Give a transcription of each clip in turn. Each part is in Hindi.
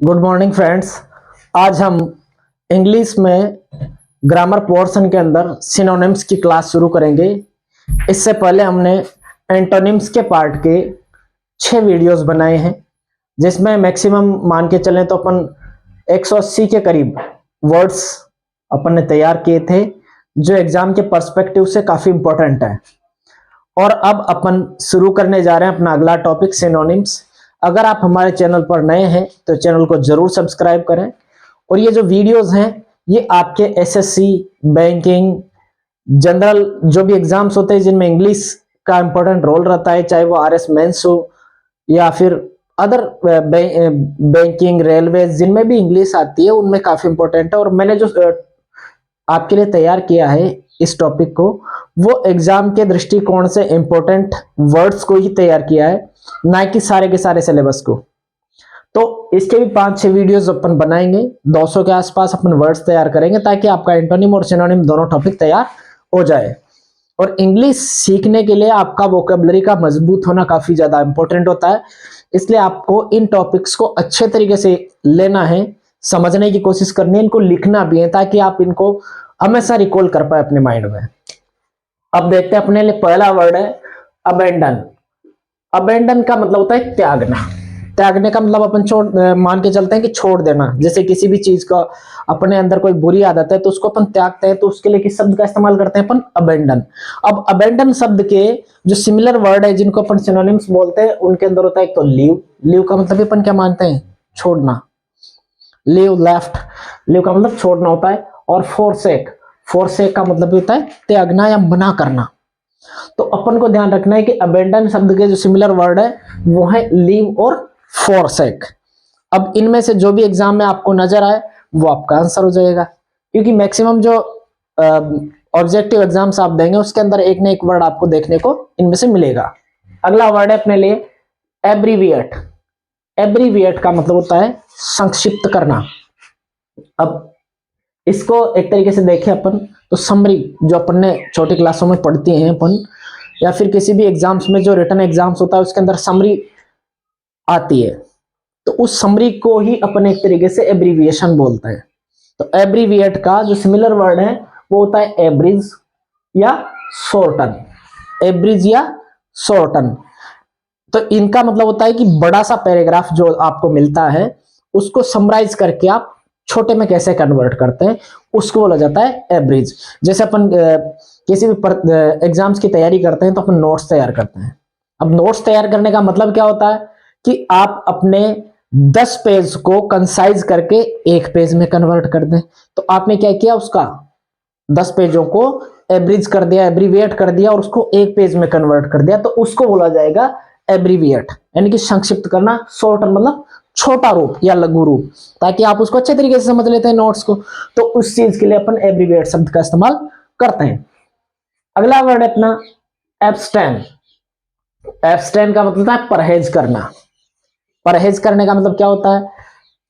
Good morning friends. आज हम इंग्लिश में ग्रामर पोर्शन के अंदर सिनोनिम्स की क्लास शुरू करेंगे। इससे पहले हमने एंटोनिम्स के पार्ट के 6 वीडियोस बनाए हैं, जिसमें मैक्सिमम मान के चलें तो अपन 180 के करीब वर्ड्स अपन ने तैयार किए थे, जो एग्जाम के पर्सपेक्टिव से काफ़ी इंपॉर्टेंट है। और अब अपन शुरू करने जा रहे हैं अपना अगला टॉपिक, सिनोनिम्स। अगर आप हमारे चैनल पर नए हैं तो चैनल को जरूर सब्सक्राइब करें। और ये जो वीडियोस हैं ये आपके एसएससी, बैंकिंग, जनरल जो भी एग्जाम्स होते हैं जिनमें इंग्लिश का इंपॉर्टेंट रोल रहता है, चाहे वो आरएस मेंस हो या फिर अदर बैंकिंग, रेलवे, जिनमें भी इंग्लिश आती है उनमें काफी इंपॉर्टेंट है। और मैंने जो आपके लिए तैयार किया है इस टॉपिक को, वो एग्जाम के दृष्टिकोण से इंपॉर्टेंट वर्ड्स को ही तैयार किया है, ना कि सारे के सारे सिलेबस को। तो इसके भी 5-6 वीडियोस अपन बनाएंगे, 200 के आसपास अपन वर्ड्स तैयार करेंगे, ताकि आपका एंटोनिम और सिनोनिम दोनों टॉपिक तैयार हो जाए। और इंग्लिश सीखने के लिए आपका वोकेबलरी का मजबूत होना काफी ज्यादा इंपॉर्टेंट होता है, इसलिए आपको इन टॉपिक्स को अच्छे तरीके से लेना है, समझने की कोशिश करनी है, इनको लिखना भी है, ताकि आप इनको हमेशा रिकॉल कर पाए अपने माइंड में। अब देखते हैं, अपने लिए पहला वर्ड है अबेंडन। अबेंडन का मतलब होता है त्यागना। त्यागने का मतलब अपन मान के चलते हैं कि छोड़ देना। जैसे किसी भी चीज का अपने अंदर कोई बुरी आदत है तो उसको अपन त्यागते हैं, तो उसके लिए किस शब्द का इस्तेमाल करते हैं अपन? अबेंडन। अब अबेंडन शब्द के जो सिमिलर वर्ड है जिनको अपन सिनोनिम्स बोलते हैं, उनके अंदर होता है एक तो लीव। लीव का मतलब अपन क्या मानते हैं? छोड़ना। Leave, left. लीव का मतलब छोड़ना होता है। और फोरसेक, फोरसेक का मतलब होता है त्यागना या मना करना। तो अपन को ध्यान रखना है कि अबेंडन शब्द के जो सिमिलर वर्ड है वो है लीव और फोरसेक। अब इनमें से जो भी एग्जाम में आपको नजर आए वो आपका आंसर हो जाएगा, क्योंकि मैक्सिमम जो ऑब्जेक्टिव एग्जाम्स आप देंगे उसके अंदर एक ना एक वर्ड आपको देखने को इनमें से मिलेगा। अगला वर्ड है अपने लिए एब्रीविएट। एब्रीविएट का मतलब होता है संक्षिप्त करना। अब इसको एक तरीके से देखें अपन तो समरी, जो अपन ने छोटी क्लासों में पढ़ती हैं अपन, या फिर किसी भी एग्जाम्स में जो रिटन एग्जाम्स होता है उसके अंदर समरी आती है, तो उस समरी को ही अपन एक तरीके से एब्रीविएशन बोलते हैं। तो एब्रीविएट का जो सिमिलर वर्ड है वो होता है एब्रिज या शॉर्टन। एब्रिज या शॉर्टन। तो इनका मतलब होता है कि बड़ा सा पैराग्राफ जो आपको मिलता है उसको समराइज करके आप छोटे में कैसे कन्वर्ट करते हैं, उसको बोला जाता है एब्रिज। जैसे अपन किसी भी एग्जाम्स की तैयारी करते हैं तो अपन नोट्स तैयार करते हैं। अब नोट्स तैयार करने का मतलब क्या होता है कि आप अपने 10 पेज को कंसाइज करके एक पेज में कन्वर्ट कर दें। तो आपने क्या किया, उसका 10 पेजों को एब्रिज कर दिया, एब्रीविएट कर दिया और उसको एक पेज में कन्वर्ट कर दिया, तो उसको बोला जाएगा एब्रीविएट, यानी कि संक्षिप्त करना। शॉर्टन मतलब छोटा रूप या लघु रूप, ताकि आप उसको अच्छे तरीके से समझ लेते हैं नोट्स को। तो उस चीज के लिए अपन एब्रीविएट शब्द का इस्तेमाल करते हैं। अगला वर्ड है अपना एब्स्टेन। एब्स्टेन का मतलब होता है परहेज करना। परहेज करने का मतलब क्या होता है?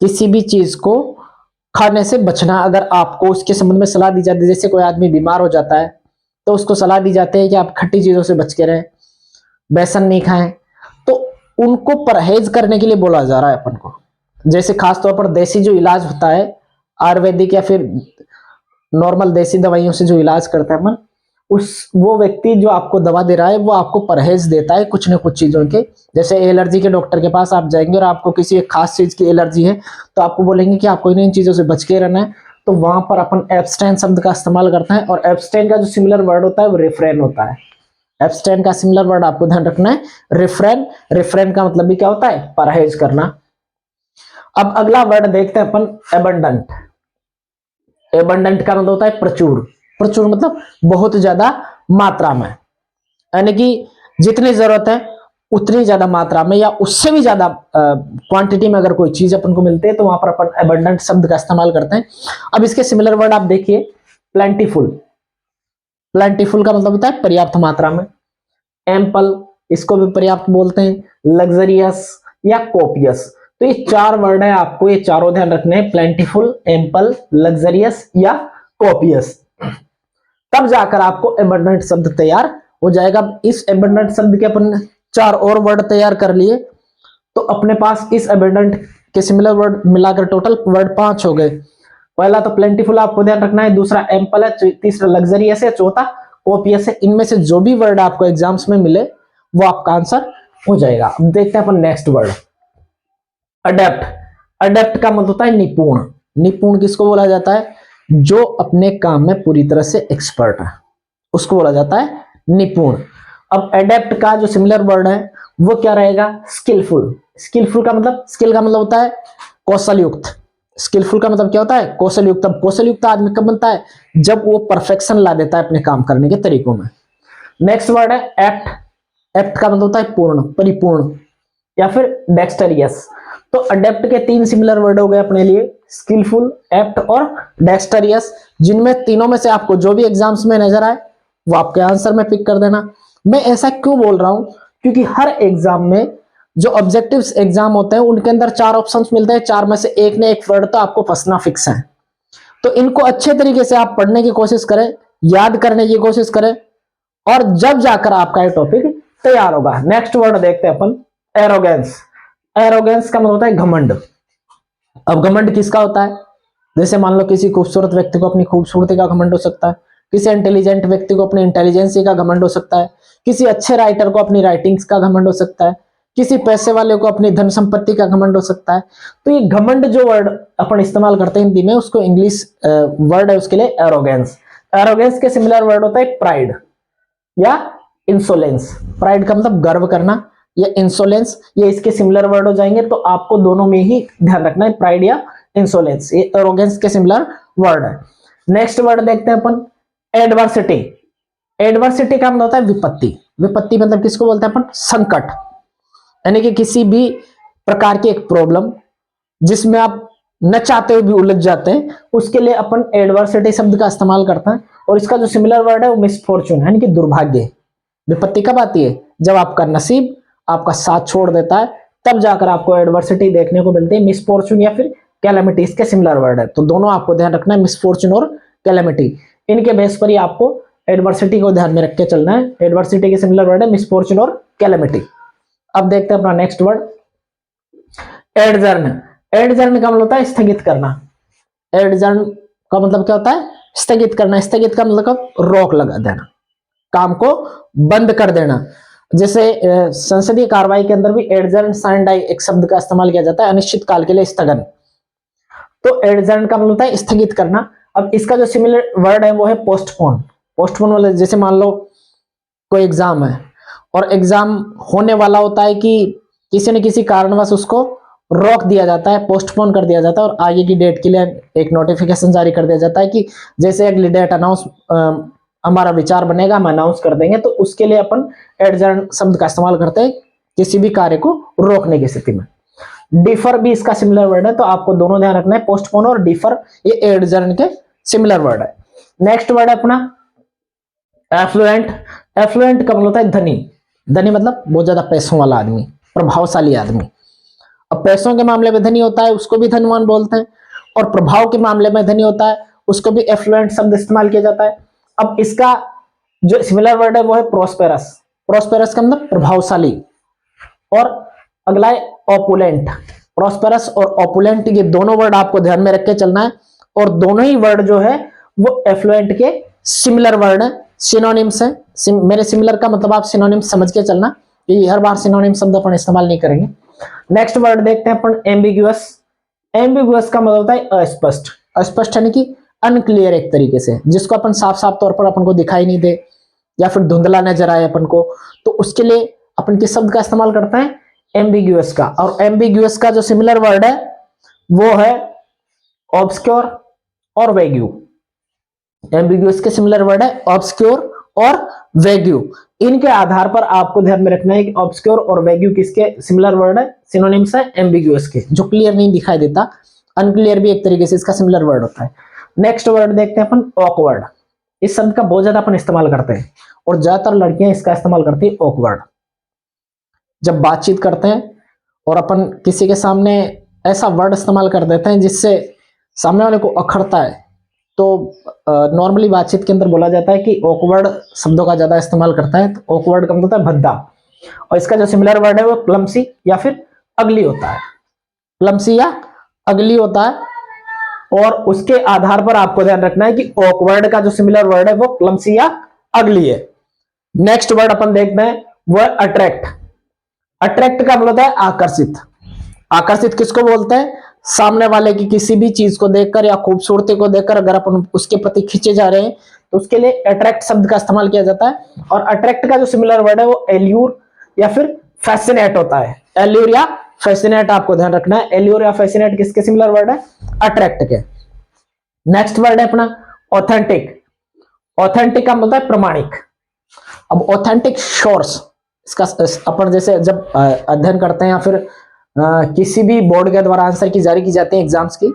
किसी भी चीज को खाने से बचना। अगर आपको उसके संबंध में सलाह दी जाती है, जैसे कोई आदमी बीमार हो जाता है तो उसको सलाह दी जाती है कि आप खट्टी चीजों से बच के रहें, बेसन नहीं खाएं, तो उनको परहेज करने के लिए बोला जा रहा है अपन को। जैसे खासतौर पर देसी जो इलाज होता है, आयुर्वेदिक या फिर नॉर्मल देसी दवाइयों से जो इलाज करता है अपन, वो व्यक्ति जो आपको दवा दे रहा है वो आपको परहेज देता है कुछ न कुछ चीजों के। जैसे एलर्जी के डॉक्टर के पास आप जाएंगे और आपको किसी एक खास चीज की एलर्जी है, तो आपको बोलेंगे कि आपको इन चीजों से बच के रहना है, तो वहां पर अपन एब्स्टेन शब्द का इस्तेमाल करते हैं। और एब्स्टेन का जो सिमिलर वर्ड होता है वो रिफ्रेन होता है। एब्स्टेन का सिमिलर वर्ड आपको ध्यान रखना है रिफ्रेन। रिफ्रेन का मतलब भी क्या होता है? परहेज करना। अब अगला वर्ड देखते हैं अपन एबंडेंट। एबंडेंट का मतलब होता है प्रचुर। प्रचुर मतलब बहुत ज्यादा मात्रा में, यानी कि जितनी जरूरत है उतनी ज्यादा मात्रा में या उससे भी ज्यादा क्वांटिटी में अगर कोई चीज अपन को मिलती है तो वहां पर अपन एबंडेंट शब्द का इस्तेमाल करते हैं। अब इसके सिमिलर वर्ड आप देखिए, प्लेंटीफुल। प्लेंटीफुल का मतलब होता है पर्याप्त मात्रा में। एम्पल, इसको भी पर्याप्त बोलते हैं। लग्जरियस या कोपियस। तो ये 4 वर्ड है, आपको ये चारों ध्यान रखने हैं, प्लेंटीफुल, एम्पल, लग्जरियस या कोपियस। तब जाकर आपको एबंडेंट शब्द तैयार हो जाएगा। इस एबंडेंट शब्द के अपन 4 और वर्ड तैयार कर लिए, तो अपने पास इस एबंडेंट के सिमिलर वर्ड मिलाकर टोटल वर्ड 5 हो गए। पहला तो प्लेंटीफुल आपको ध्यान रखना है, दूसरा एम्पल है, तीसरा लग्जरियस है, चौथा कोपियस है। इनमें से जो भी वर्ड आपको एग्जाम्स में मिले वो आपका आंसर हो जाएगा। अब देखते हैं अपन नेक्स्ट वर्ड, अडेप्ट। अडेप्ट का मतलब होता है निपुण। निपुण किसको बोला जाता है? जो अपने काम में पूरी तरह से एक्सपर्ट है उसको बोला जाता है निपुण। अब एडेप्ट का जो सिमिलर वर्ड है वो क्या रहेगा? स्किलफुल। स्किलफुल का मतलब, स्किल का मतलब होता है कौशल युक्त। स्किलफुल का मतलब क्या होता है? कौशल युक्त। अब कौशल युक्त आदमी कब बनता है? जब वो परफेक्शन ला देता है अपने काम करने के तरीकों में। नेक्स्ट वर्ड है एप्ट। एप्ट का मतलब होता है पूर्ण, परिपूर्ण या फिर डेक्सटेरियस। तो अडेप्ट के 3 सिमिलर वर्ड हो गए अपने लिए, स्किलफुल, एप्ट और डेक्सटेरियस, जिनमें तीनों में से आपको जो भी एग्जाम्स में नजर आए वो आपके आंसर में पिक कर देना। मैं ऐसा क्यों बोल रहा हूं? क्योंकि हर एग्जाम में जो ऑब्जेक्टिव्स एग्जाम होते हैं उनके अंदर 4 ऑप्शंस मिलते हैं, 4 में से एक ने एक वर्ड तो आपको फंसना फिक्स है। तो इनको अच्छे तरीके से आप पढ़ने की कोशिश करें, याद करने की कोशिश करें, और जब जाकर आपका ये टॉपिक तैयार होगा। नेक्स्ट वर्ड देखते हैं अपन, एरोगेंस। एरोगेंस का मतलब होता है घमंड। अब घमंड किसका होता है? जैसे मान लो किसी खूबसूरत व्यक्ति को अपनी खूबसूरती का घमंड हो सकता है, किसी इंटेलिजेंट व्यक्ति को अपनी इंटेलिजेंसी का घमंड हो सकता है, किसी अच्छे राइटर को अपनी राइटिंग्स का घमंड हो सकता है, किसी पैसे वाले को अपनी धन संपत्ति का घमंड हो सकता है। तो ये घमंड जो वर्ड अपन इस्तेमाल करते हैं हिंदी में, उसको इंग्लिश वर्ड है उसके लिए एरोगेंस। एरोगेंस के सिमिलर वर्ड होता है प्राइड या इंसोलेंस। प्राइड का मतलब गर्व करना, या इंसोलेंस, ये इसके सिमिलर वर्ड हो जाएंगे। तो आपको दोनों में ही ध्यान रखना है, प्राइड या इंसोलेंस, ये एरोगेंस के सिमिलर वर्ड है। नेक्स्ट वर्ड देखते हैं अपन, एडवर्सिटी। एडवर्सिटी का मतलब होता है विपत्ति। विपत्ति मतलब किसको बोलते हैं अपन? संकट, यानी कि किसी भी प्रकार की एक प्रॉब्लम जिसमें आप न चाहते हुए भी उलझ जाते हैं, उसके लिए अपन एडवर्सिटी शब्द का इस्तेमाल करते हैं। और इसका जो सिमिलर वर्ड है वो मिसफॉर्चून, यानी कि दुर्भाग्य। विपत्ति कब आती है? जब आपका नसीब आपका साथ छोड़ देता है, तब जाकर आपको एडवर्सिटी देखने को मिलती है। मिसफॉर्चून या फिर कैलेमिटी इसके सिमिलर वर्ड है। तो दोनों आपको ध्यान रखना है, मिसफॉर्चून और कैलेमिटी। इनके बेस पर ही आपको एडवर्सिटी को ध्यान में रख के चलना है। एडवर्सिटी के सिमिलर वर्ड है मिसफॉर्चून और कैलेमिटी। अब देखते हैं अपना नेक्स्ट वर्ड, एडजर्न। एडजर्न का मतलब होता है स्थगित करना। एडजर्न का मतलब क्या होता है? स्थगित करना। स्थगित का मतलब रोक लगा देना, काम को बंद कर देना। जैसे संसदीय कार्रवाई के अंदर भी एडजर्न साइंडाई एक शब्द का इस्तेमाल किया जाता है, अनिश्चित काल के लिए स्थगन। तो एडजर्न का मतलब होता है स्थगित करना। अब इसका जो सिमिलर वर्ड है वो है पोस्टपोन। पोस्टपोन वाले, जैसे मान लो कोई एग्जाम है और एग्जाम होने वाला होता है कि किसी न किसी कारणवश उसको रोक दिया जाता है, पोस्टपोन कर दिया जाता है, और आगे की डेट के लिए एक नोटिफिकेशन जारी कर दिया जाता है कि जैसे अगली डेट अनाउंस हमारा विचार बनेगा, हम अनाउंस कर देंगे। तो उसके लिए अपन एडजर्न शब्द का इस्तेमाल करते हैं किसी भी कार्य को रोकने की स्थिति में। डिफर भी इसका सिमिलर वर्ड है, तो आपको दोनों ध्यान रखना है, पोस्टपोन और डिफर, ये एडजर्न के सिमिलर वर्ड है। नेक्स्ट वर्ड है अपना एफ्लुएंट। एफ्लुएंट का मतलब होता है धनी। धनी मतलब बहुत ज्यादा पैसों वाला आदमी, प्रभावशाली आदमी। अब पैसों के मामले में धनी होता है उसको भी धनवान बोलते हैं, और प्रभाव के मामले में धनी होता है उसको भी एफ्लुएंट शब्द इस्तेमाल किया जाता है। अब इसका जो सिमिलर वर्ड है वो है प्रोस्पेरस। प्रोस्पेरस का मतलब प्रभावशाली। और अगला है ऑपुलेंट। प्रोस्पेरस और ऑपुलेंट, ये दोनों वर्ड आपको ध्यान में रख के चलना है, और दोनों ही वर्ड जो है वो एफ्लुएंट के सिमिलर वर्ड है, सिनोनिम्स है। मेरे सिमिलर का मतलब आप सिनोनिम्स समझ के चलना, क्योंकि हर बार सिनोनिम शब्द अपन इस्तेमाल नहीं करेंगे। नेक्स्ट वर्ड देखते हैं अपन एम्बिगुअस। एम्बिगुअस का मतलब होता है अस्पष्ट। अस्पष्ट यानी कि अनक्लियर, एक तरीके से जिसको अपन साफ साफ तौर पर अपन को दिखाई नहीं दे या फिर धुंधला नजर आए अपन को, तो उसके लिए अपन किस शब्द का इस्तेमाल करते हैं? एम्बिगुअस का। और एम्बिगुअस का जो सिमिलर वर्ड है वो है ऑब्सक्योर और वेग्यू। एम्बिगुअस के सिमिलर वर्ड है ऑब्सक्योर और वेग्यू। इनके आधार पर आपको ध्यान में रखना है कि ऑब्सक्योर और वेग्यू किसके सिमिलर वर्ड है, सिनोनिम्स है एम्बिगुअस के, जो क्लियर नहीं दिखाई देता। अनक्लियर भी एक तरीके से इसका सिमिलर वर्ड होता है। नेक्स्ट वर्ड देखते हैं अपन ऑकवर्ड। इस शब्द का बहुत ज्यादा अपन इस्तेमाल करते हैं, और ज्यादातर लड़कियां इसका इस्तेमाल करती है ऑकवर्ड। जब बातचीत करते हैं और अपन किसी के सामने ऐसा वर्ड इस्तेमाल कर देते हैं जिससे सामने वाले को अखरता है, तो नॉर्मली बातचीत के अंदर बोला जाता है कि ऑकवर्ड शब्दों का ज्यादा इस्तेमाल करता है। तो ऑकवर्ड का मतलब होता है भद्दा, और इसका जो सिमिलर वर्ड है वो क्लमसी या फिर अगली होता है। क्लमसी या अगली होता है, और उसके आधार पर आपको ध्यान रखना है कि ऑकवर्ड का जो सिमिलर वर्ड है वो क्लमसी या अगली है। नेक्स्ट वर्ड अपन देखते हैं वो है अट्रैक्ट। अट्रैक्ट का मतलब होता है आकर्षित। आकर्षित किसको बोलते हैं? सामने वाले की किसी भी चीज को देखकर या खूबसूरती को देखकर अगर अपन उसके प्रति खींचे जा रहे हैं तो उसके लिए अट्रैक्ट शब्द का इस्तेमाल किया जाता है। और अट्रैक्ट का जो सिमिलर वर्ड है वो एल्यूर या फिर फैसिनेट होता है। एल्यूर या फैसिनेट आपको ध्यान रखना है। एल्यूर या फैसिनेट किसके सिमिलर वर्ड है? अट्रैक्ट के। नेक्स्ट वर्ड है अपना ऑथेंटिक। ऑथेंटिक का मतलब है प्रमाणिक। अब ऑथेंटिक सोर्स, इसका अपन जैसे जब अध्ययन करते हैं या फिर किसी भी बोर्ड के द्वारा आंसर की जारी की जाती है एग्जाम्स की,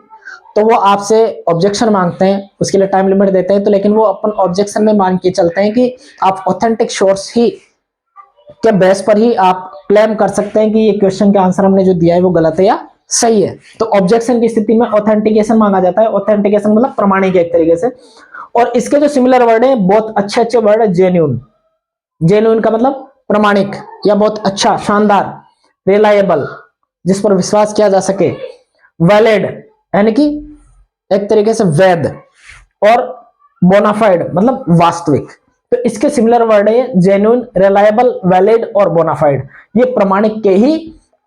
तो वो आपसे ऑब्जेक्शन मांगते हैं, उसके लिए टाइम लिमिट देते हैं, तो लेकिन वो अपन ऑब्जेक्शन में मांग के चलते हैं कि आप ऑथेंटिक सोर्स ही के बेस पर ही आप क्लेम कर सकते हैं कि ये क्वेश्चन का आंसर हमने जो दिया है वो गलत है या सही है। तो ऑब्जेक्शन की स्थिति में ऑथेंटिकेशन मांगा जाता है। ऑथेंटिकेशन मतलब प्रमाणिक एक तरीके से। और इसके जो सिमिलर वर्ड है बहुत अच्छे अच्छे वर्ड है। जेन्यून, जेन्यून का मतलब प्रमाणिक या बहुत अच्छा, शानदार। रिलायबल, जिस पर विश्वास किया जा सके। वैलिड यानी कि एक तरीके से वैध। और बोनाफाइड मतलब वास्तविक। तो इसके सिमिलर वर्ड है जेन्युइन, रिलायबल, वैलिड और बोनाफाइड। ये प्रमाणिक के ही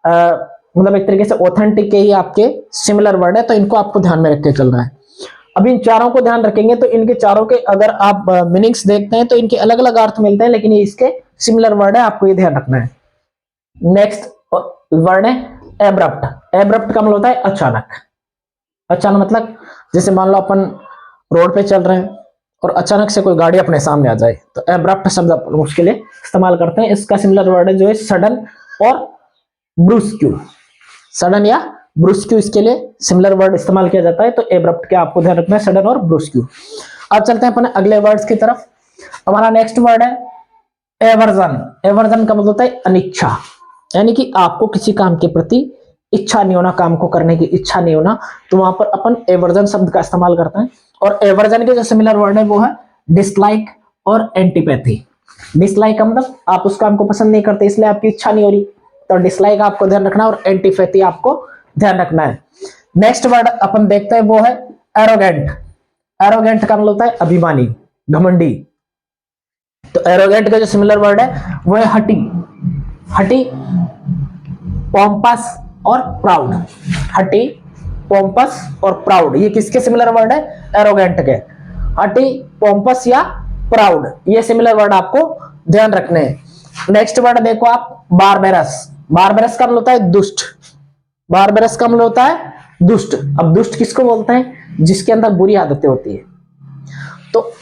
मतलब एक तरीके से ऑथेंटिक के ही आपके सिमिलर वर्ड है। तो इनको आपको ध्यान में रख के चलना है। अब इन चारों को ध्यान रखेंगे तो इनके चारों के अगर आप मीनिंग्स देखते हैं तो इनके अलग अलग अर्थ मिलते हैं, लेकिन ये इसके सिमिलर वर्ड है, आपको ये ध्यान रखना है। नेक्स्ट वर्ड है एब्रप्ट। एब्रप्ट का मतलब होता है अचानक। अचानक मतलब जैसे मान लो अपन रोड पे चल रहे हैं और अचानक से कोई गाड़ी अपने सामने आ जाए, तो एब्रप्ट शब्द अपन उसके लिए इस्तेमाल करते हैं। इसका सिमिलर वर्ड है जो है सडन और ब्रूस्क्यू। सडन या ब्रूस्क्यू इसके लिए सिमिलर वर्ड इस्तेमाल किया जाता है। तो एब्रप्ट के आपको ध्यान रखना है, सडन और ब्रूस्क्यू। अब चलते हैं अपन अगले वर्ड्स की तरफ। हमारा नेक्स्ट वर्ड है एवर्जन। एवर्जन का मतलब होता है अनिच्छा, यानी कि आपको किसी काम के प्रति इच्छा नहीं होना, काम को करने की इच्छा नहीं होना, तो वहां पर अपन एवर्जन शब्द का इस्तेमाल करते हैं। और एवर्जन के जो सिमिलर वर्ड है वो है डिसलाइक और एंटीपैथी। डिसलाइक का मतलब आप उस काम को पसंद नहीं करते इसलिए आपकी इच्छा नहीं हो रही, तो डिसलाइक आपको ध्यान रखना है, और एंटीपैथी आपको ध्यान रखना है। नेक्स्ट वर्ड अपन देखते हैं वो है एरोगेंट। एरोगेंट का मतलब होता है अभिमानी, घमंडी। तो एरोगेंट का जो सिमिलर वर्ड है वो है हटी। हटी, पोम्पस और प्राउड। हटी, पोम्पस और प्राउड, ये किसके सिमिलर वर्ड है? एरोगेंट के। हटी, पोम्पस या प्राउड, ये सिमिलर वर्ड आपको ध्यान रखने हैं। नेक्स्ट वर्ड देखो आप बारबेरस। बारबेरस का मतलब होता है दुष्ट। बारबेरस का मतलब होता है दुष्ट। अब दुष्ट किसको बोलते हैं? जिसके अंदर बुरी आदतें होती है। तो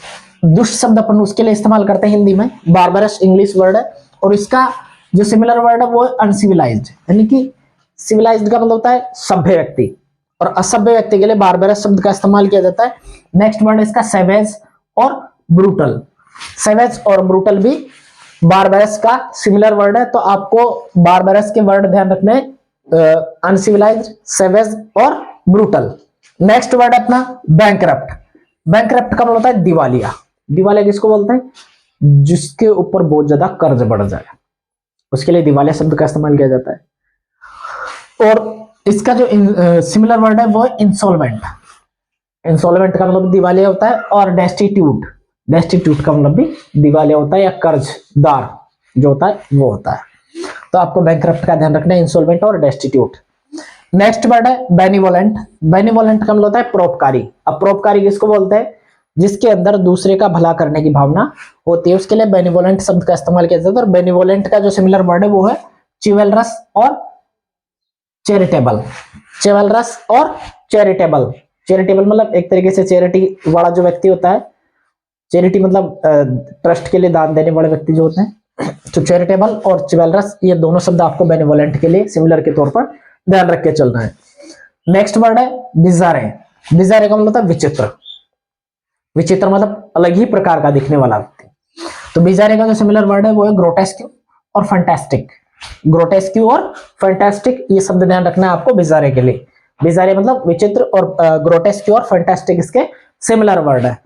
दुष्ट शब्द अपन उसके लिए इस्तेमाल करते हैं हिंदी में। बारबेरस इंग्लिश वर्ड है, और इसका जो सिमिलर वर्ड है वो है अनसिविलाइज्ड, यानी कि सिविलाइज्ड का मतलब होता है सभ्य व्यक्ति, और असभ्य व्यक्ति के लिए बारबेरस शब्द का इस्तेमाल किया जाता है। नेक्स्ट वर्ड इसका सेवेज और ब्रूटल। सेवेज और ब्रूटल भी बारबेरस का सिमिलर वर्ड है। तो आपको बारबेरस के वर्ड ध्यान रखने हैं, अनसिविलाइज्ड, सेवेज और ब्रूटल। नेक्स्ट वर्ड है अपना बैंकरप्ट। बैंकरप्ट का मतलब होता है दिवालिया। दिवालिया किसको बोलते हैं? जिसके ऊपर बहुत ज्यादा कर्ज बढ़ जाए, उसके लिए दिवालिया शब्द का इस्तेमाल किया जाता है। और इसका जो सिमिलर वर्ड है वो है इंसॉल्वेंट। इंसॉल्वेंट का मतलब दिवालिया होता है। और डेस्टिट्यूट, डेस्टिट्यूट का मतलब भी दिवालिया होता है, या कर्जदार जो होता है वो होता है। तो आपको बैंकरप्ट का ध्यान रखना है, इंसॉल्वेंट और डेस्टिट्यूट। नेक्स्ट वर्ड है बेनिवोलेंट। बेनिवोलेंट का मतलब होता है परोपकारी। अब परोपकारी किसको बोलते हैं? जिसके अंदर दूसरे का भला करने की भावना होती है, उसके लिए बेनिवोलेंट शब्द का इस्तेमाल किया जाता है। और बेनिवोलेंट का जो सिमिलर वर्ड है वो है चिवलरस और चैरिटेबल। चिवलरस और चैरिटेबल। चैरिटेबल मतलब एक तरीके से चैरिटी वाला जो व्यक्ति होता है, चैरिटी मतलब ट्रस्ट के लिए दान देने वाले व्यक्ति जो होते हैं। तो चैरिटेबल और चिवलरस, ये दोनों शब्द आपको बेनिवोलेंट के लिए सिमिलर के तौर पर ध्यान रख के चलना है। नेक्स्ट वर्ड है बिजारे। बिजारे का मतलब होता है विचित्र। विचित्र मतलब अलग ही प्रकार का दिखने वाला व्यक्ति। तो बिजारे का जो सिमिलर वर्ड है वो है ग्रोटेस्क्यू और फैंटास्टिक। ग्रोटेस्क्यू और फैंटास्टिक, ये शब्द ध्यान रखना है आपको बिजारे के लिए। बिजारे मतलब विचित्र, और ग्रोटेस्क्यू और फैंटास्टिक इसके सिमिलर वर्ड है।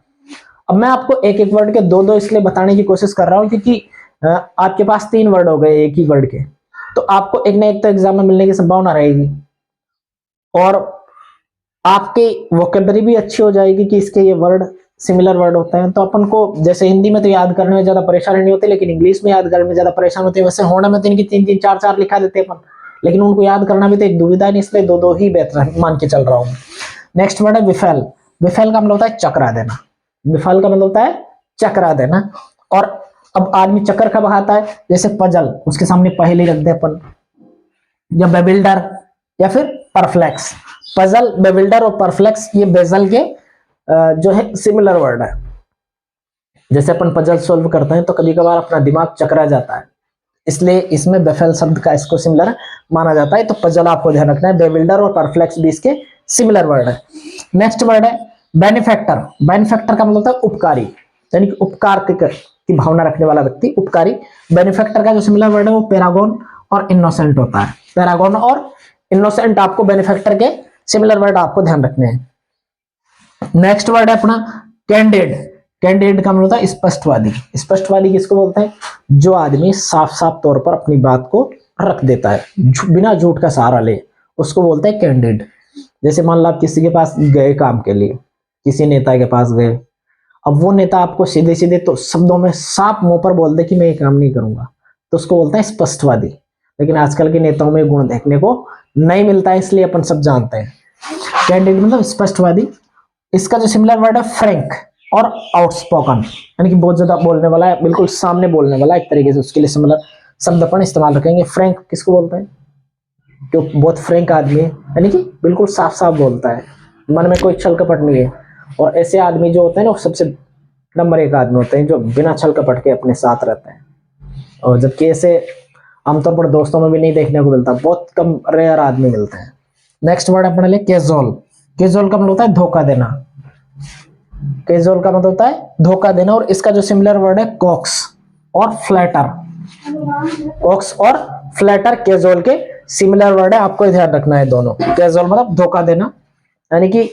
अब मैं आपको एक एक वर्ड के दो दो इसलिए बताने की कोशिश कर रहा हूं क्योंकि आपके पास 3 वर्ड हो गए एक ही वर्ड के, तो आपको एक ना एक तो एग्जाम में मिलने की संभावना रहेगी। और आपकी वोकेबलरी भी अच्छी हो जाएगी कि इसके ये वर्ड सिमिलर वर्ड होते हैं। तो अपन को जैसे हिंदी में तो याद करने में ज्यादा परेशानी नहीं होती, लेकिन इंग्लिश में याद करने में ज्यादा परेशानी होती है। वैसे होना में तो इनकी 3-3 4-4 लिखा देते हैं अपन, लेकिन उनको याद करना भी तो एक दुविधा है, इसलिए 2-2 ही बेहतर मान के चल रहा हूँ। नेक्स्ट वर्ड है विफल। विफल का मतलब होता है चकरा देना। विफल का मतलब होता है चकरा देना। और अब आदमी चक्कर कब खाता है, जैसे पजल, उसके सामने पहेली रख दे अपन, या बेबिल्डर, या फिर परफ्लेक्स। पजल, बेबिल्डर और परफ्लेक्स ये बेजल के जो है सिमिलर वर्ड है। जैसे अपन पजल सॉल्व करते हैं तो कभी कभार अपना दिमाग चकरा जाता है, इसलिए इसमें बेफेल शब्द का इसको सिमिलर माना जाता है। तो पजल आपको ध्यान रखना है, बेबिल्डर और परफ्लेक्स भी इसके सिमिलर वर्ड है। नेक्स्ट वर्ड है बेनिफैक्टर। बेनिफैक्टर का मतलब होता है उपकारी, यानी कि उपकार की भावना रखने वाला व्यक्ति, उपकारी। बेनिफैक्टर का जो सिमिलर वर्ड है वो पैरागॉन और इनोसेंट होता है। पैरागॉन और इनोसेंट आपको बेनिफैक्टर के सिमिलर वर्ड आपको ध्यान रखने हैं। नेक्स्ट वर्ड है अपना कैंडिड। कैंडिड का मतलब होता है स्पष्टवादी। स्पष्टवादी किसको बोलते हैं, जो आदमी साफ साफ तौर पर अपनी बात को रख देता है, बिना झूठ का सहारा ले, उसको बोलते हैं कैंडिड। जैसे मान लो आप किसी के पास गए काम के लिए, किसी नेता के पास गए, अब वो नेता आपको सीधे सीधे तो शब्दों में साफ मुंह पर बोल दे कि मैं ये काम नहीं करूंगा, तो उसको बोलते हैं स्पष्टवादी। लेकिन आजकल के नेताओं में गुण देखने को नहीं मिलता है, इसलिए अपन सब जानते हैं। कैंडिड मतलब स्पष्टवादी। इसका जो सिमिलर वर्ड है फ्रैंक और आउटस्पोकन, यानी कि बहुत ज्यादा बोलने वाला है, बिल्कुल सामने बोलने वाला एक तरीके से, उसके लिए सिमिलर शब्द अपन इस्तेमाल रखेंगे। फ्रैंक किसको बोलते हैं, जो बहुत फ्रैंक आदमी है, यानी कि बिल्कुल साफ साफ बोलता है, मन में कोई छल कपट नहीं है। और ऐसे आदमी जो होते हैं ना, वो सबसे नंबर 1 आदमी होते हैं, जो बिना छल कपट के अपने साथ रहते हैं। और जबकि ऐसे आमतौर पर दोस्तों में भी नहीं देखने को मिलता, बहुत कम रेयर आदमी मिलते हैं। नेक्स्ट वर्ड अपने लिए कैजुअल। कैजुअल का मतलब होता है धोखा देना। कैजुअल का मतलब होता है धोखा देना। और इसका जो सिमिलर वर्ड है कॉक्स और फ्लैटर। कॉक्स और फ्लैटर कैजुअल के सिमिलर वर्ड है, आपको ध्यान रखना है दोनों। कैजुअल मतलब धोखा देना, यानी कि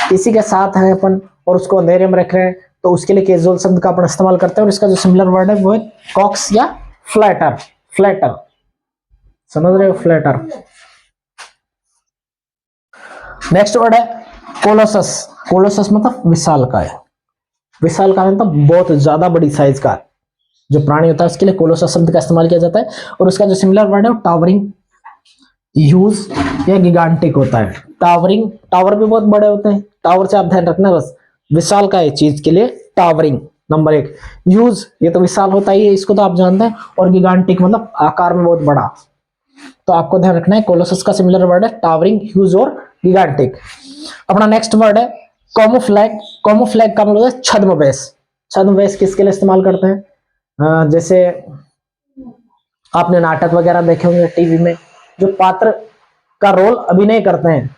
किसी के साथ है अपन और उसको अंधेरे में रख रहे हैं, तो उसके लिए कैजुअल शब्द का अपन इस्तेमाल करते हैं। और इसका जो सिमिलर वर्ड है वो है कॉक्स या फ्लैटर। फ्लैटर, समझ रहे हो, फ्लैटर। नेक्स्ट वर्ड है कोलोसस। कोलोसस मतलब विशालकाय। विशालकाय मतलब बहुत ज्यादा बड़ी साइज का जो प्राणी होता है, उसके लिए कोलोसस शब्द का इस्तेमाल किया जाता है। और उसका जो सिमिलर वर्ड है वो टावरिंग, ह्यूज या गिगांटिक होता है। टावरिंग, टावर भी बहुत बड़े होते हैं, टावर से आप ध्यान रखना बस। विशालकाय चीज के लिए टावरिंग नंबर 1। ह्यूज ये तो विशाल होता ही है, इसको तो आप जानते हैं। और गिगांटिक मतलब आकार में बहुत बड़ा, तो आपको ध्यान रखना है कोलोसस का सिमिलर वर्ड है टावरिंग, ह्यूज और गिगांटिक। अपना नेक्स्ट वर्ड है कॉमोफ्लैग। कॉमोफ्लैग का मतलब है छद्मवेश। छद्मवेश किसके लिए इस्तेमाल करते हैं, जैसे आपने नाटक वगैरह देखे होंगे टीवी में, जो पात्र का रोल अभिनय करते हैं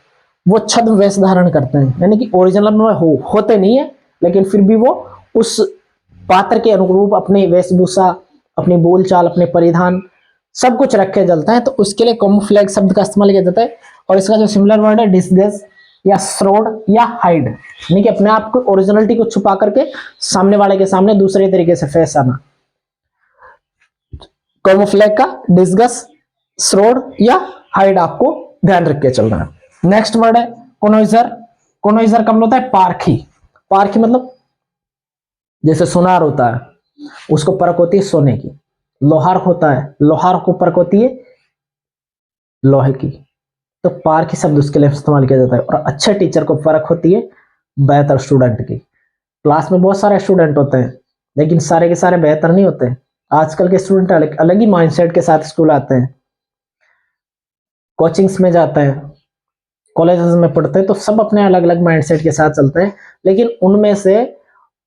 वो छद्मवेश धारण करते हैं, यानी कि ओरिजिनल में होते नहीं है, लेकिन फिर भी वो उस पात्र के अनुरूप अपनी वेशभूषा, अपनी बोलचाल, अपने परिधान सब कुछ रखे चलते हैं, तो उसके लिए कॉमोफ्लैग शब्द का इस्तेमाल किया जाता है। और इसका जो सिमिलर वर्ड है डिस्गेज या श्रोड या हाइड, यानी कि अपने आप को ओरिजिनलिटी को छुपा करके सामने वाले के सामने दूसरे तरीके से फेस आना। कॉमोफ्लैग का डिस्गस, श्रोड या हाइड आपको ध्यान रख के चलना है। नेक्स्ट वर्ड है कोनोइजर। कोनोइजर का मतलब होता है पारखी। पारखी मतलब जैसे सुनार होता है, उसको परख होती है सोने की। लोहार होता है, लोहार को परख होती है लोहे की। तो पारखी शब्द उसके लिए इस्तेमाल किया जाता है। और अच्छे टीचर को परख होती है बेहतर स्टूडेंट की। क्लास में बहुत सारे स्टूडेंट होते हैं, लेकिन सारे के सारे बेहतर नहीं होते। आजकल के स्टूडेंट अलग अलग ही माइंडसेट के साथ स्कूल आते हैं, कोचिंग्स में जाते हैं, कॉलेजेस में पढ़ते हैं, तो सब अपने अलग अलग माइंडसेट के साथ चलते हैं। लेकिन उनमें से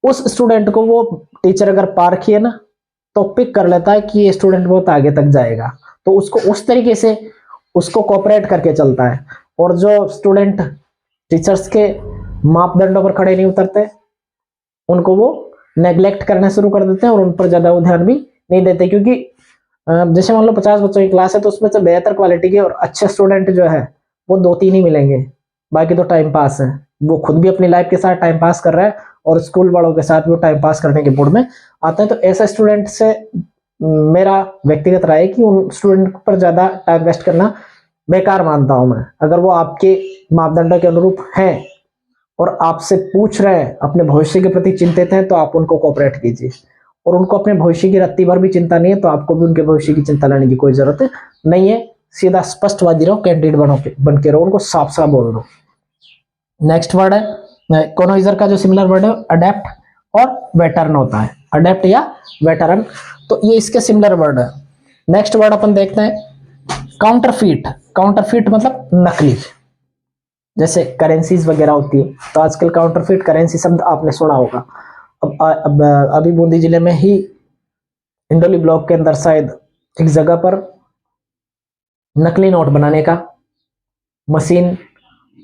उस स्टूडेंट को वो टीचर अगर पारखी है ना, तो पिक कर लेता है कि ये स्टूडेंट बहुत आगे तक जाएगा, तो उसको उस तरीके से उसको कोऑपरेट करके चलता है। और जो स्टूडेंट टीचर्स के मापदंडों पर खड़े नहीं उतरते, उनको वो नेग्लेक्ट करना शुरू कर देते हैं और उन पर ज्यादा वो ध्यान भी नहीं देते। क्योंकि जैसे मान लो 50 बच्चों की क्लास है, तो उसमें से बेहतर क्वालिटी के और अच्छे स्टूडेंट जो है वो 2-3 ही मिलेंगे, बाकी तो टाइम पास है। वो खुद भी अपनी लाइफ के साथ टाइम पास कर रहा है और स्कूल वालों के साथ भी टाइम पास करने के मूड में आते हैं। तो ऐसे स्टूडेंट से मेरा व्यक्तिगत राय है कि उन स्टूडेंट पर ज्यादा टाइम वेस्ट करना बेकार मानता हूं मैं। अगर वो आपके मापदंडों के अनुरूप हैं और आपसे पूछ रहे हैं, अपने भविष्य के प्रति चिंतित हैं, तो आप उनको कोऑपरेट कीजिए। और उनको अपने भविष्य की रत्ती भर भी चिंता नहीं है, तो आपको भी उनके भविष्य की चिंता लेने की कोई जरूरत नहीं है। सीधा स्पष्टवादी रहो, कैंडिडेट बन के रहो, उनको साफ साफ बोल दो। नेक्स्ट वर्ड है कोनोइजर का जो सिमिलर वर्ड है अडेप्ट और वेटरन होता है, अडेप्ट या वेटरन, तो ये इसके सिमिलर वर्ड है। नेक्स्ट वर्ड अपन देखते हैं काउंटरफीट। काउंटरफीट मतलब नकली, जैसे करेंसीज वगैरह होती है, तो आजकल काउंटरफीट करेंसी शब्द आपने सुना होगा। अब अभी बूंदी जिले में ही इंडोली ब्लॉक के अंदर शायद एक जगह पर नकली नोट बनाने का मशीन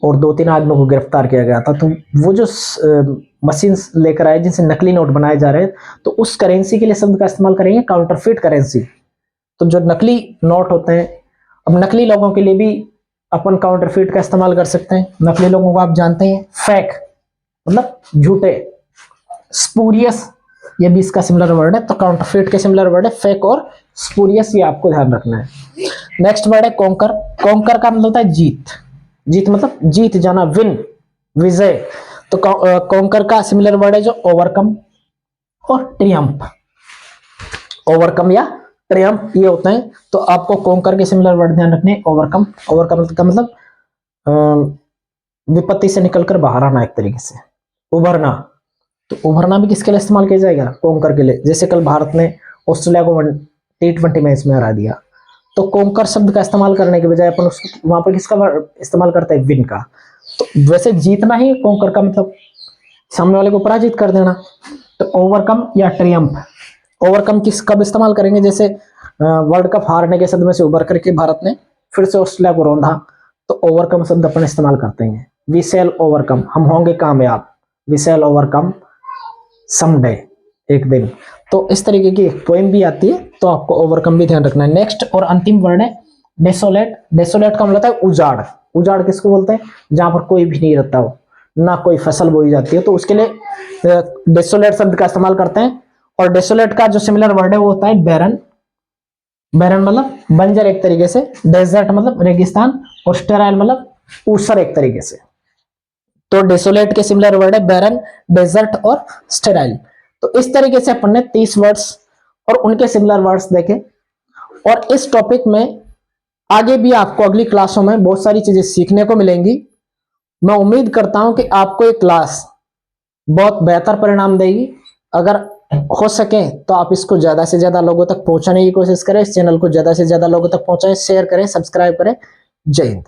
और 2-3 आदमियों को गिरफ्तार किया गया था। तो वो जो मशीन लेकर आए जिनसे नकली नोट बनाए जा रहे हैं, तो उस करेंसी के लिए शब्द का इस्तेमाल करेंगे काउंटरफीट करेंसी। तो जो नकली नोट होते हैं, अब नकली लोगों के लिए भी अपन काउंटरफीट का इस्तेमाल कर सकते हैं। नकली लोगों को आप जानते हैं, फेक मतलब झूठे, स्पूरियस ये भी इसका सिमिलर वर्ड है। तो काउंटरफीट के सिमिलर वर्ड है फेक और स्पूरियस, ये आपको ध्यान रखना है। नेक्स्ट वर्ड है कॉन्कर। कॉन्कर का मतलब होता है जीत, जीत मतलब जीत जाना, विन, विजय। तो कॉन्कर का सिमिलर वर्ड है जो ओवरकम और ट्रियम्फ। ओवरकम या ट्रियम्फ ये होते हैं। तो आपको कॉन्कर के सिमिलर वर्ड ध्यान रखने, ओवरकम। ओवरकम का मतलब विपत्ति से निकलकर बाहर आना, एक तरीके से उभरना। तो उभरना भी किसके लिए इस्तेमाल किया जाएगा? कॉन्कर के लिए। जैसे कल भारत ने ऑस्ट्रेलिया को T20 मैच में हरा दिया, तो कॉन्कर शब्द का इस्तेमाल करने के बजाय अपन उसको वहां पर किसका इस्तेमाल करते हैं? विन का। तो वैसे जीतना ही कॉन्कर का मतलब सामने वाले को पराजित कर देना। तो ओवरकम या ट्रियम्फ। ओवरकम किस कब इस्तेमाल करेंगे? जैसे वर्ल्ड कप हारने के सदमे से उभर करके भारत ने फिर से ऑस्ट्रेलिया को रौंदा, तो ओवरकम शब्द अपन इस्तेमाल करते हैं। वी शैल ओवरकम, हम होंगे कामयाब। वी शैल ओवरकम समडे, एक दिन। तो इस तरीके की एक पोएम भी आती है, तो आपको ओवरकम भी ध्यान रखना है। नेक्स्ट और अंतिम वर्ड है डेसोलेट। डेसोलेट का मतलब होता है उजाड़। उजाड़ किसको बोलते हैं? जहां पर कोई भी नहीं रहता हो, ना कोई फसल बोई जाती है, तो उसके लिए डेसोलेट शब्द का इस्तेमाल करते हैं। और डेसोलेट का जो सिमिलर वर्ड है वो होता है बैरन। बैरन मतलब बंजर एक तरीके से, डेजर्ट मतलब रेगिस्तान, और स्टेराइल मतलब ऊसर एक तरीके से। तो डेसोलेट के सिमिलर वर्ड है बैरन, डेजर्ट और स्टेराइल। तो इस तरीके से अपन ने 30 वर्ड्स और उनके सिमिलर वर्ड्स देखे। और इस टॉपिक में आगे भी आपको अगली क्लासों में बहुत सारी चीजें सीखने को मिलेंगी। मैं उम्मीद करता हूं कि आपको ये क्लास बहुत बेहतर परिणाम देगी। अगर हो सके तो आप इसको ज्यादा से ज्यादा लोगों तक पहुंचाने की कोशिश करें, इस चैनल को ज्यादा से ज्यादा लोगों तक पहुंचाएं, शेयर करें, सब्सक्राइब करें। जय हिंद।